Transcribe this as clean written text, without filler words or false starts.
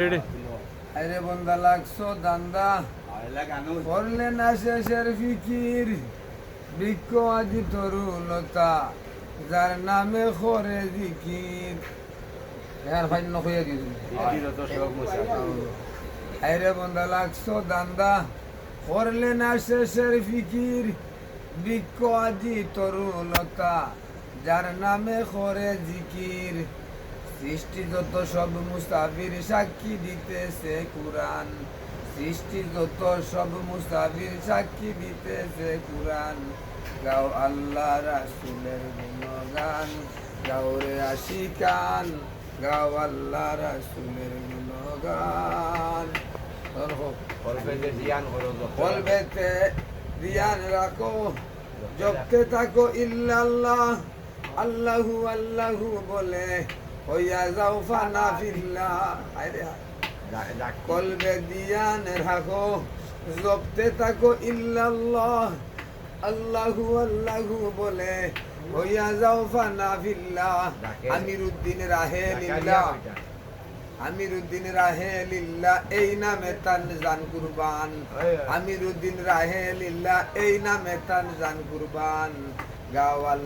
আরে বন্দা লাগছো দান্দা করলে না শেষের ফিকির বৃক্ষ আজি তরুলতা যার নামে করে জিকির ভাই নকইয়া দিয়েছি আরে বন্দা লাগছো দান্দা করলে না শেষের ফিকির বৃক্ষ আজি তরুলতা যার নামে করে জিকির সৃষ্টি যত সব মুস্তাফির সাক্ষী দিতেছে কুরআন সৃষ্টি যত সব মুস্তাফির সাক্ষী দিতেছে কুরআন গাও আল্লাহ রাসূলের গুণগান গাও রে আশিকান গাও আল্লাহ রাসূলের গুণগান কলবেতে ধ্যান রাখো জপতে থাকো ইল্লাল্লাহ আল্লাহু আল্লাহু বলে হইয়া যাও ফানা ফিল্লাহ কলবে দিয়ান রাখো জপতে থাকো ইল্লাল্লাহ আল্লাহু আল্লাহু বলে হইয়া যাও ফানা ফিল্লাহ আমিরুদ্দিন রাহে লিল্লাহ আমিরুদ্দিন রাহে লিল্লাহ এই নামে তান জান কুরবান আমিরুদ্দিন রাহে লিল্লাহ এই নামে তান জান কুরবান গাওয়াল